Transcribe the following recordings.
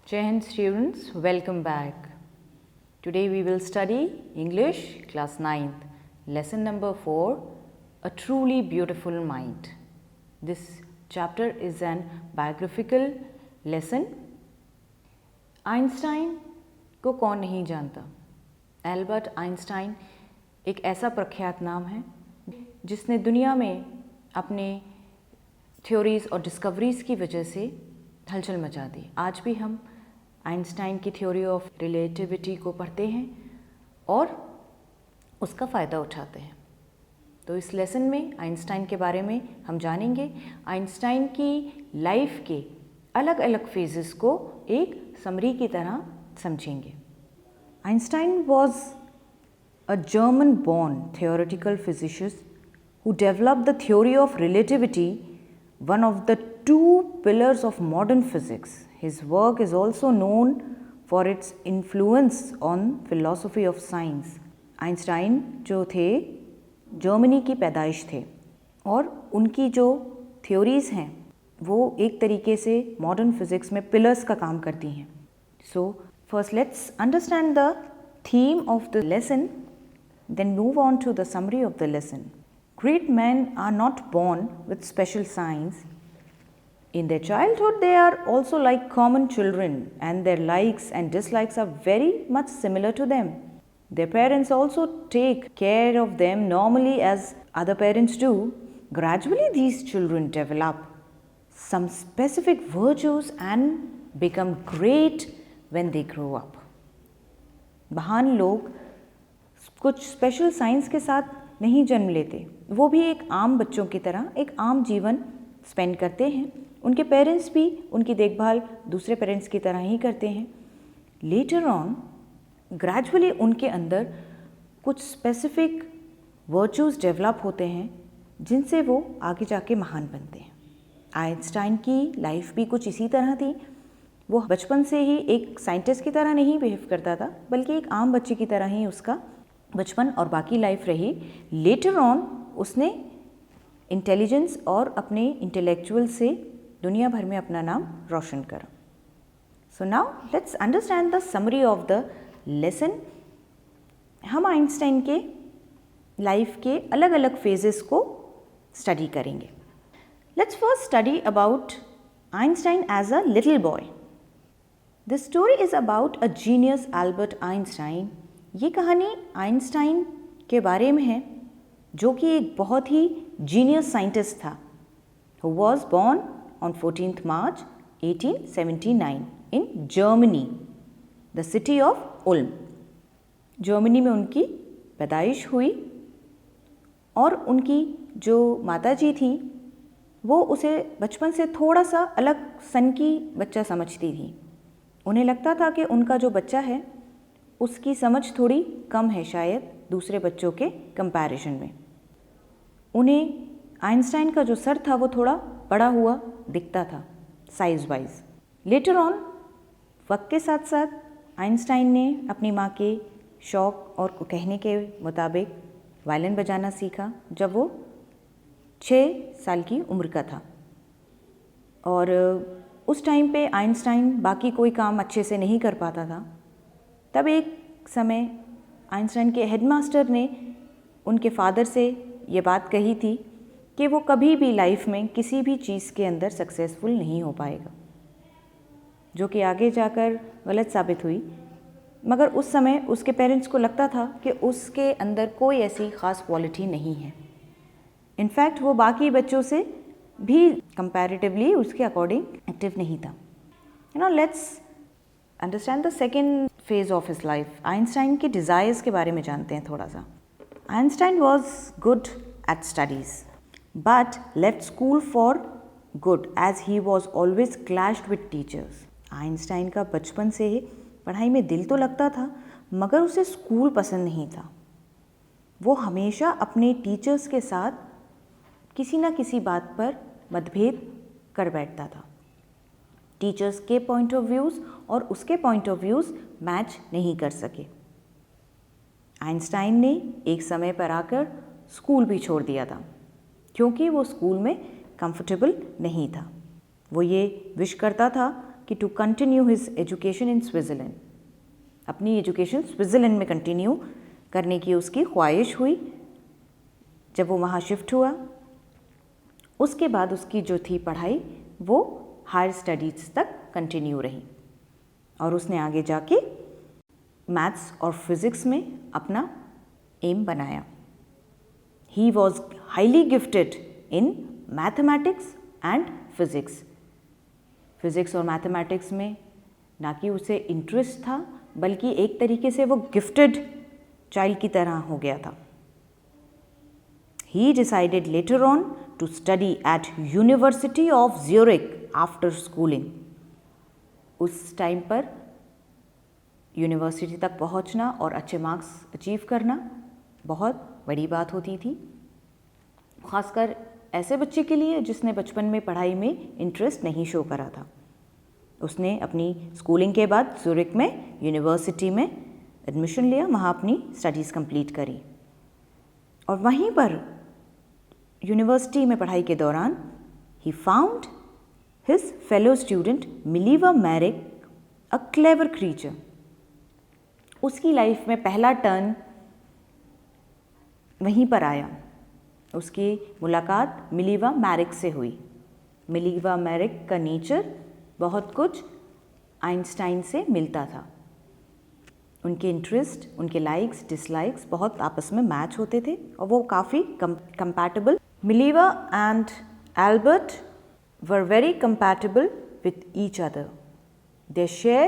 Jai Hind students, welcome back. Today we will study English class 9th, lesson number 4, A Truly Beautiful Mind. This chapter is an biographical lesson. Einstein को कौन नहीं जानता? Albert Einstein एक ऐसा प्रख्यात नाम है जिसने दुनिया में अपने थ्योरीज़ और डिस्कवरीज़ की वजह से हलचल मचा दी। आज भी हम आइंस्टाइन की थ्योरी ऑफ रिलेटिविटी को पढ़ते हैं और उसका फ़ायदा उठाते हैं। तो इस लेसन में आइंस्टाइन के बारे में हम जानेंगे। आइंस्टाइन की लाइफ के अलग अलग फेजेस को एक समरी की तरह समझेंगे। Einstein was a German born theoretical physicist who developed the theory of relativity, one of the two pillars of modern physics. His work is also known for its influence on philosophy of science. Einstein जो थे Germany की पैदाइश थे और उनकी जो theories हैं वो एक तरीके से मॉडर्न फिज़िक्स में पिलर्स का काम करती हैं। So first let's understand the theme of the lesson, then move on to the summary of the lesson. Great men are not born with special signs. In their childhood, they are also like common children, and their likes and dislikes are very much similar to them. Their parents also take care of them normally as other parents do. Gradually, these children develop some specific virtues and become great when they grow up. महान लोग कुछ special science के साथ नहीं जन्म लेते, वो भी एक आम बच्चों की तरह एक आम जीवन स्पेंड करते हैं। उनके पेरेंट्स भी उनकी देखभाल दूसरे पेरेंट्स की तरह ही करते हैं। लेटर ऑन ग्रेजुअली उनके अंदर कुछ स्पेसिफिक वर्चूज़ डेवलप होते हैं जिनसे वो आगे जाके महान बनते हैं। आइंस्टाइन की लाइफ भी कुछ इसी तरह थी। वो बचपन से ही एक साइंटिस्ट की तरह नहीं बिहेव करता था, बल्कि एक आम बच्चे की तरह ही उसका बचपन और बाकी लाइफ रही। लेटर ऑन उसने इंटेलिजेंस और अपने इंटेलेक्चुअल से दुनिया भर में अपना नाम रोशन करा। So now let's understand the summary of the lesson. हम आइंस्टाइन के लाइफ के अलग अलग फेजेस को स्टडी करेंगे। Let's first study about Einstein as a little boy. The story is about a genius Albert Einstein. ये कहानी आइंस्टाइन के बारे में है जो कि एक बहुत ही जीनियस साइंटिस्ट था। Who was born on 14th March 1879 in Germany, the city of Uloom. Germany में उनकी पैदाइश हुई और उनकी जो माताजी थी वो उसे बचपन से थोड़ा सा अलग सन की बच्चा समझती थी। उन्हें लगता था कि उनका जो बच्चा है उसकी समझ थोड़ी कम है शायद दूसरे बच्चों के कंपैरिजन में। उन्हें आइंस्टाइन का जो सर था वो थोड़ा बड़ा हुआ दिखता था साइज वाइज। लेटर ऑन वक्त के साथ साथ आइंस्टाइन ने अपनी माँ के शौक़ और कहने के मुताबिक वायलिन बजाना सीखा जब वो 6 साल की उम्र का था। और उस टाइम पे आइंस्टाइन बाकी कोई काम अच्छे से नहीं कर पाता था। तब एक समय आइंस्टाइन के हेडमास्टर ने उनके फादर से ये बात कही थी कि वो कभी भी लाइफ में किसी भी चीज़ के अंदर सक्सेसफुल नहीं हो पाएगा, जो कि आगे जाकर गलत साबित हुई। मगर उस समय उसके पेरेंट्स को लगता था कि उसके अंदर कोई ऐसी ख़ास क्वालिटी नहीं है। इनफैक्ट वो बाकी बच्चों से भी कंपैरेटिवली उसके अकॉर्डिंग एक्टिव नहीं था। Let's understand the second phase of his life. Einstein के डिज़ायर्स के बारे में जानते हैं थोड़ा सा। Einstein was good at studies but left school for good as he was always clashed with teachers. Einstein का बचपन से ही पढ़ाई में दिल तो लगता था मगर उसे स्कूल पसंद नहीं था। वो हमेशा अपने टीचर्स के साथ किसी न किसी बात पर मतभेद कर बैठता था। टीचर्स के पॉइंट ऑफ व्यूज़ और उसके पॉइंट ऑफ व्यूज़ मैच नहीं कर सके। आइंस्टाइन ने एक समय पर आकर स्कूल भी छोड़ दिया था क्योंकि वो स्कूल में कंफर्टेबल नहीं था। वो ये विश करता था कि to continue his education in Switzerland, अपनी एजुकेशन स्विट्ज़रलैंड में कंटिन्यू करने की उसकी ख्वाहिश हुई। जब वो वहाँ शिफ्ट हुआ, उसके बाद उसकी जो थी पढ़ाई वो हायर स्टडीज़ तक कंटिन्यू रही और उसने आगे जाके मैथ्स और फिज़िक्स में अपना एम बनाया। He was highly gifted in mathematics and physics. Physics और मैथमेटिक्स में ना कि उसे इंटरेस्ट था, बल्कि एक तरीके से वो गिफ्टेड चाइल्ड की तरह हो गया था। He decided later on to study at University of Zurich after schooling. उस टाइम पर यूनिवर्सिटी तक पहुंचना और अच्छे मार्क्स अचीव करना बहुत बड़ी बात होती थी, खासकर ऐसे बच्चे के लिए जिसने बचपन में पढ़ाई में इंटरेस्ट नहीं शो करा था। उसने अपनी स्कूलिंग के बाद ज़ुरिक में यूनिवर्सिटी में एडमिशन लिया, वहाँ अपनी स्टडीज़ कंप्लीट करी और वहीं पर यूनिवर्सिटी में पढ़ाई के दौरान ही found his fellow student Mileva Maric a clever creature. उसकी लाइफ में पहला टर्न वहीं पर आया। उसकी मुलाकात मिलीवा मैरिक से हुई। मिलीवा मैरिक का नेचर बहुत कुछ आइंस्टाइन से मिलता था। उनके इंटरेस्ट, उनके लाइक्स डिसलाइक्स बहुत आपस में मैच होते थे और वो काफ़ी compatible. Mileva and Albert were very compatible with each other. They share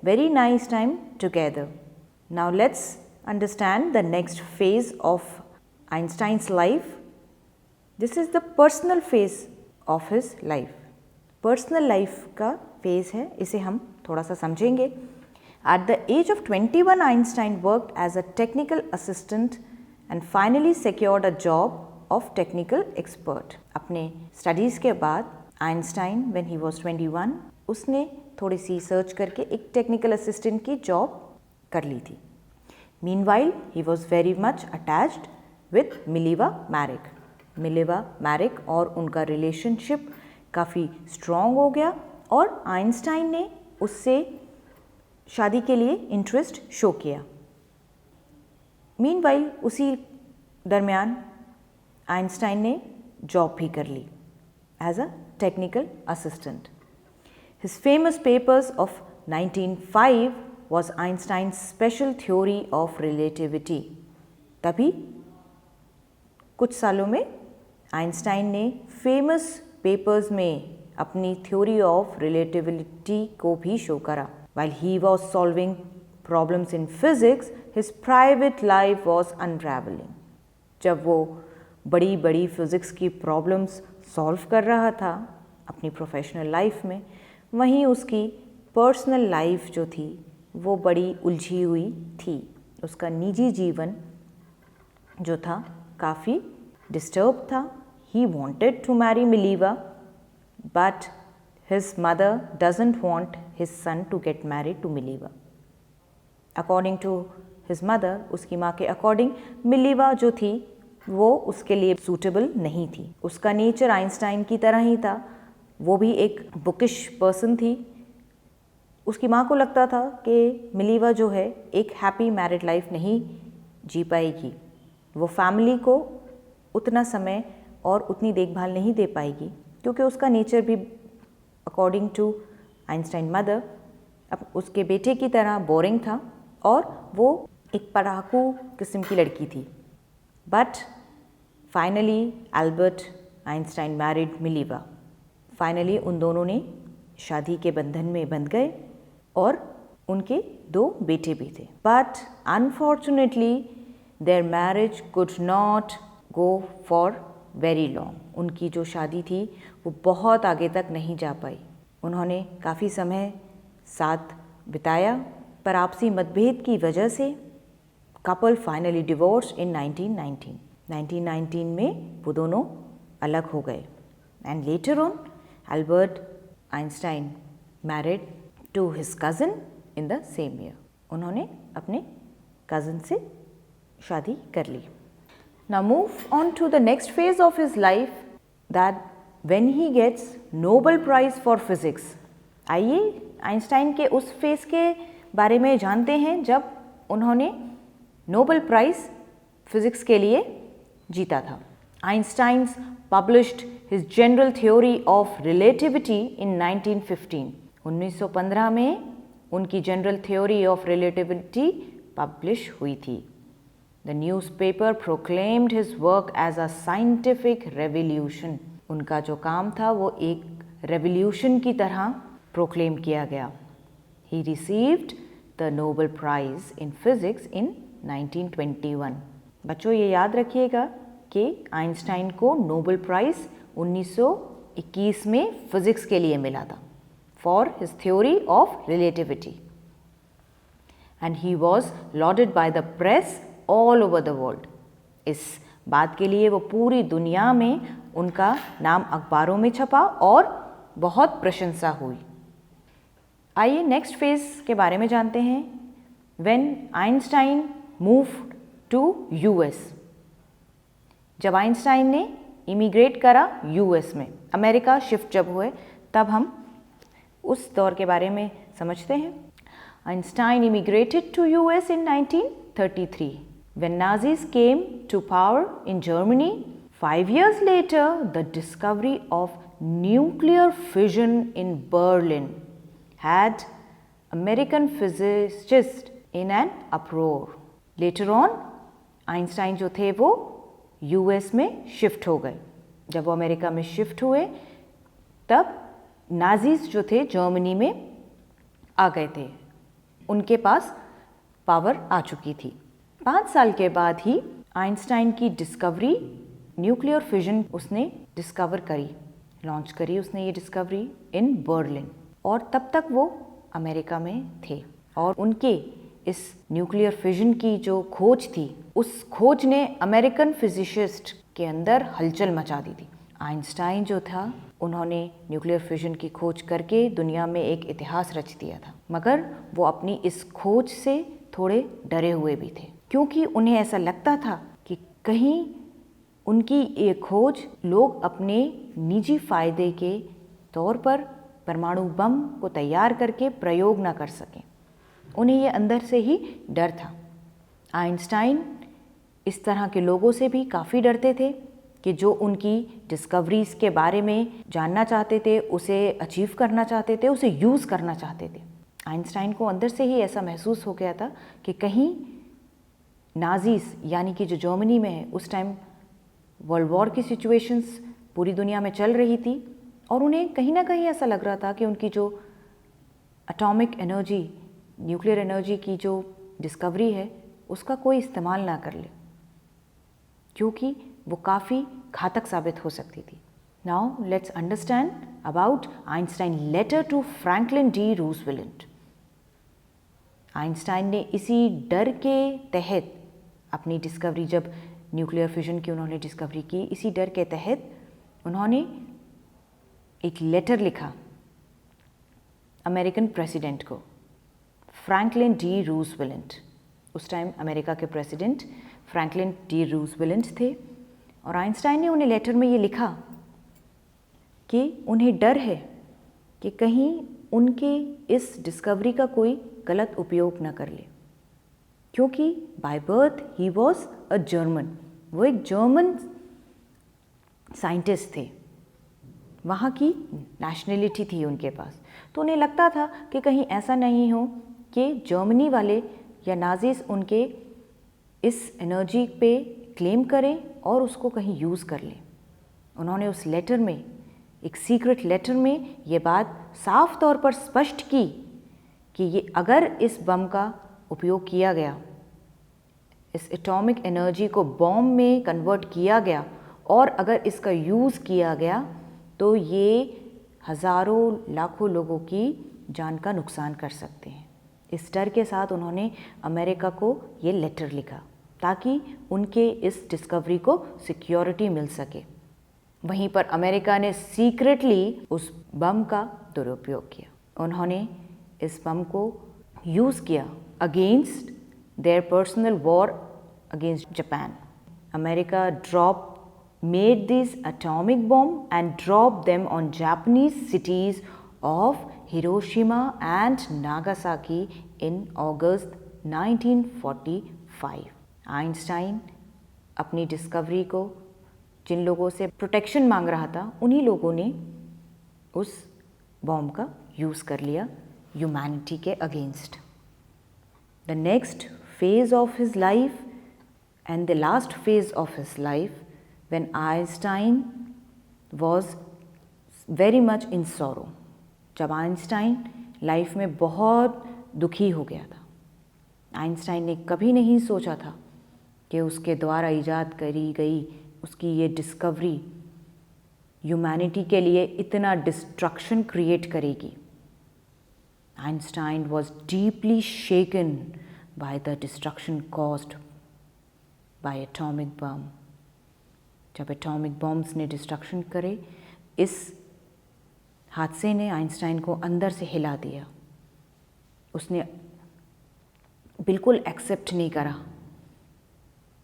very nice time together. Now let's understand the next phase of Einstein's life. This is the personal phase of his life. Personal life का phase है, इसे हम थोड़ा सा समझेंगे। At the age of 21, Einstein worked as a technical assistant and finally secured a job of technical expert. अपने studies के बाद आइंस्टाइन when he was 21 उसने थोड़ी सी सर्च करके एक टेक्निकल असिस्टेंट की जॉब कर ली थी। Meanwhile, he was very much attached with Mileva Maric. Mileva Maric और उनका रिलेशनशिप काफ़ी स्ट्रॉन्ग हो गया और आइंस्टाइन ने उससे शादी के लिए इंटरेस्ट शो किया। मीनवाइल उसी दरमियान आइंस्टाइन ने जॉब भी कर ली as a technical assistant. His famous papers of 1905 was Einstein's special theory of relativity. तभी कुछ सालों में आइंस्टाइन ने फेमस पेपर्स में अपनी थ्योरी ऑफ रिलेटिविटी को भी शो करा। While he was solving problems in physics, his private life was unraveling. जब वो बड़ी बड़ी फिज़िक्स की प्रॉब्लम्स सॉल्व कर रहा था अपनी प्रोफेशनल लाइफ में, वहीं उसकी पर्सनल लाइफ जो थी वो बड़ी उलझी हुई थी। उसका निजी जीवन जो था काफ़ी डिस्टर्ब था। He wanted to marry Mileva, but his mother doesn't want his son to get married to Mileva. According to his mother, उसकी माँ के अकॉर्डिंग मिलीवा जो थी वो उसके लिए सूटेबल नहीं थी। उसका नेचर आइंस्टाइन की तरह ही था, वो भी एक बुकिश पर्सन थी। उसकी माँ को लगता था कि मिलीवा जो है एक हैप्पी मैरिड लाइफ नहीं जी पाएगी, वो फैमिली को उतना समय और उतनी देखभाल नहीं दे पाएगी, क्योंकि उसका नेचर भी अकॉर्डिंग टू आइंस्टाइन मदर अब उसके बेटे की तरह बोरिंग था और वो एक पढ़ाकू किस्म की लड़की थी। But finally Albert Einstein married Mileva. Finally उन दोनों ने शादी के बंधन में बंध गए और उनके 2 बेटे भी थे। But unfortunately there marriage could not go for very long. उनकी जो शादी थी वो बहुत आगे तक नहीं जा पाई। उन्होंने काफ़ी समय साथ बिताया, पर आपसी मतभेद की वजह से कपल फाइनली डिवोर्स इन 1919। 1919 में वो दोनों अलग हो गए। And later on Albert Einstein married to his cousin in the same year. उन्होंने अपने कज़न से शादी कर ली। Now move on to the next phase of his life, that when he gets Nobel Prize for Physics. आइए Einstein के उस phase के बारे में जानते हैं जब उन्होंने नोबेल प्राइज फिजिक्स के लिए जीता था। Einstein published his general theory of relativity in 1915. 1915 में उनकी general theory of relativity publish हुई थी। The newspaper proclaimed his work as a scientific revolution. उनका जो काम था वो एक रेवोल्यूशन की तरह प्रोक्लेम किया गया। He received the Nobel Prize in Physics in 1921. बच्चों ये याद रखिएगा कि आइंस्टाइन को नोबेल प्राइज 1921 में फिजिक्स के लिए मिला था for his theory of relativity and he was loaded by the press all over the world. इस बात के लिए वो पूरी दुनिया में उनका नाम अखबारों में छपा और बहुत प्रशंसा हुई। आइए नेक्स्ट फेज के बारे में जानते हैं। When Einstein moved to US, जब आइंस्टाइन ने इमिग्रेट करा यूएस में, अमेरिका शिफ्ट जब हुए, तब हम उस दौर के बारे में समझते हैं। Einstein immigrated to US in 1933 when Nazis came to power in Germany. 5 years later, the discovery of nuclear fission in Berlin had American physicists in an uproar. Later on, Einstein जो थे वो यूएस में shift हो गए। जब वो America में shift हुए तब नाजीज जो थे जर्मनी में आ गए थे, उनके पास पावर आ चुकी थी। 5 साल के बाद ही आइंस्टाइन की डिस्कवरी न्यूक्लियर फिजन उसने डिस्कवर करी, लॉन्च करी उसने ये डिस्कवरी इन बर्लिन, और तब तक वो अमेरिका में थे और उनके इस न्यूक्लियर फिजन की जो खोज थी, उस खोज ने अमेरिकन फिजिसिस्ट के अंदर हलचल मचा दी थी। आइंस्टाइन जो था, उन्होंने न्यूक्लियर फिजन की खोज करके दुनिया में एक इतिहास रच दिया था, मगर वो अपनी इस खोज से थोड़े डरे हुए भी थे, क्योंकि उन्हें ऐसा लगता था कि कहीं उनकी ये खोज लोग अपने निजी फायदे के तौर पर परमाणु बम को तैयार करके प्रयोग ना कर सकें। उन्हें ये अंदर से ही डर था। आइंस्टाइन इस तरह के लोगों से भी काफ़ी डरते थे कि जो उनकी डिस्कवरीज के बारे में जानना चाहते थे, उसे अचीव करना चाहते थे, उसे यूज़ करना चाहते थे। आइंस्टाइन को अंदर से ही ऐसा महसूस हो गया था कि कहीं नाजीज यानी कि जो जर्मनी में है, उस टाइम वर्ल्ड वॉर की सिचुएशंस पूरी दुनिया में चल रही थी और उन्हें कहीं ना कहीं ऐसा लग रहा था कि उनकी जो एटॉमिक एनर्जी, न्यूक्लियर एनर्जी की जो डिस्कवरी है, उसका कोई इस्तेमाल ना कर ले, क्योंकि वो काफ़ी घातक साबित हो सकती थी। Now let's understand about Einstein letter to Franklin D Roosevelt. Einstein ने इसी डर के तहत अपनी डिस्कवरी, जब न्यूक्लियर फिजन की उन्होंने डिस्कवरी की, इसी डर के तहत उन्होंने एक लेटर लिखा अमेरिकन प्रेसिडेंट को, फ्रैंकलिन डी रूजवेल्ट। उस टाइम अमेरिका के प्रेसिडेंट फ्रैंकलिन डी रूजवेल्ट थे और आइंस्टाइन ने उन्हें लेटर में ये लिखा कि उन्हें डर है कि कहीं उनके इस डिस्कवरी का कोई गलत उपयोग न कर ले, क्योंकि by birth he was a German, वो एक जर्मन साइंटिस्ट थे, वहाँ की नेशनलिटी थी उनके पास। तो उन्हें लगता था कि कहीं ऐसा नहीं हो कि जर्मनी वाले या नाजीज उनके इस एनर्जी पे क्लेम करें और उसको कहीं यूज़ कर लें। उन्होंने उस लेटर में, एक सीक्रेट लेटर में, ये बात साफ तौर पर स्पष्ट की कि ये अगर इस बम का उपयोग किया गया, इस एटॉमिक एनर्जी को बॉम्ब में कन्वर्ट किया गया और अगर इसका यूज़ किया गया, तो ये हज़ारों लाखों लोगों की जान का नुकसान कर सकते हैं। इस डर के साथ उन्होंने अमेरिका को ये लेटर लिखा ताकि उनके इस डिस्कवरी को सिक्योरिटी मिल सके। वहीं पर अमेरिका ने सीक्रेटली उस बम का दुरुपयोग किया। उन्होंने इस बम को यूज़ किया against their personal war against Japan. America made this atomic bomb and dropped them on Japanese cities of Hiroshima and Nagasaki in August 1945। Einstein अपनी डिस्कवरी को जिन लोगों से प्रोटेक्शन मांग रहा था, उन्हीं लोगों ने उस बॉम्ब का यूज़ कर लिया ह्यूमैनिटी के against. The next phase of his life and the last phase of his life, when Einstein was very much in sorrow, जब आइंस्टाइन लाइफ में बहुत दुखी हो गया था। आइंस्टाइन ने कभी नहीं सोचा था कि उसके द्वारा इजाद करी गई उसकी ये डिस्कवरी ह्यूमैनिटी के लिए इतना डिस्ट्रक्शन क्रिएट करेगी। Einstein was deeply shaken by the destruction caused by atomic bomb। जब एटॉमिक बॉम्ब्स ने डिस्ट्रक्शन करे, इस हादसे ने आइंस्टाइन को अंदर से हिला दिया। उसने बिल्कुल एक्सेप्ट नहीं करा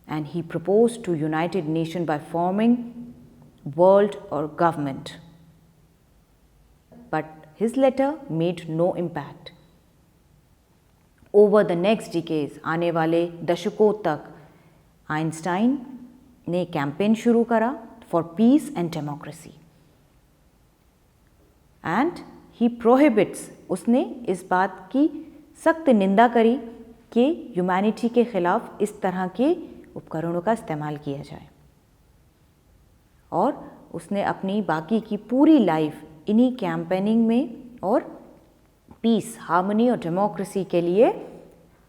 and he propose to United Nation by forming world और government, but his letter made no impact. Over the next decades, आने वाले दशकों तक आइंस्टाइन ने कैंपेन शुरू करा for peace and democracy and he prohibits, उसने इस बात की सख्त निंदा करी कि ह्यूमैनिटी के खिलाफ इस तरह के उपकरणों का इस्तेमाल किया जाए, और उसने अपनी बाकी की पूरी लाइफ इन्हीं कैंपेनिंग में और पीस, हार्मनी और डेमोक्रेसी के लिए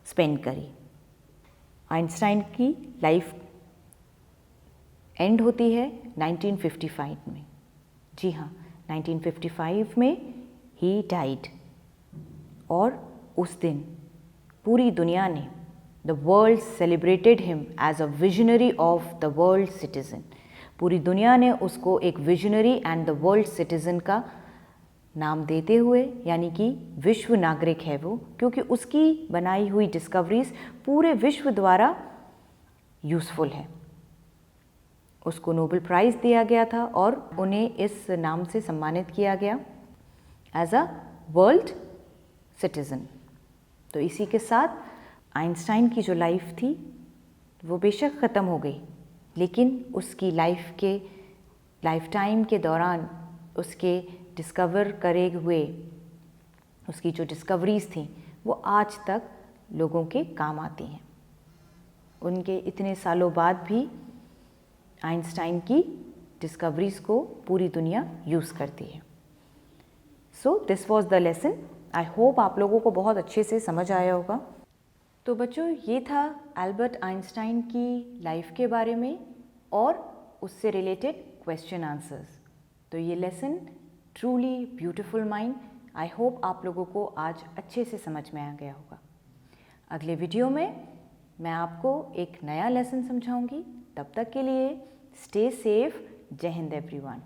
स्पेंड करी। आइंस्टाइन की लाइफ एंड होती है 1955 में। जी हाँ, 1955 में ही डाइड, और उस दिन पूरी दुनिया ने, the world celebrated him as a visionary of the world citizen. पूरी दुनिया ने उसको एक visionary and the world citizen का नाम देते हुए, यानी कि विश्व नागरिक है वो, क्योंकि उसकी बनाई हुई डिस्कवरीज पूरे विश्व द्वारा यूज़फुल है। उसको नोबेल प्राइज़ दिया गया था और उन्हें इस नाम से सम्मानित किया गया एज अ वर्ल्ड सिटीज़न। तो इसी के साथ आइंस्टाइन की जो लाइफ थी वो बेशक ख़त्म हो गई, लेकिन उसकी लाइफ टाइम के दौरान उसके डिस्कवर करे हुए उसकी जो डिस्कवरीज थी वो आज तक लोगों के काम आती हैं। उनके इतने सालों बाद भी आइंस्टाइन की डिस्कवरीज को पूरी दुनिया यूज़ करती है। So this was the lesson. I hope आप लोगों को बहुत अच्छे से समझ आया होगा। तो बच्चों, ये था एल्बर्ट आइंस्टाइन की लाइफ के बारे में और उससे रिलेटेड क्वेश्चन आंसर्स। तो ये lesson truly beautiful mind, I hope आप लोगों को आज अच्छे से समझ में आ गया होगा। अगले वीडियो में मैं आपको एक नया लेसन समझाऊंगी। तब तक के लिए स्टे सेफ। जय हिंद एवरीवन।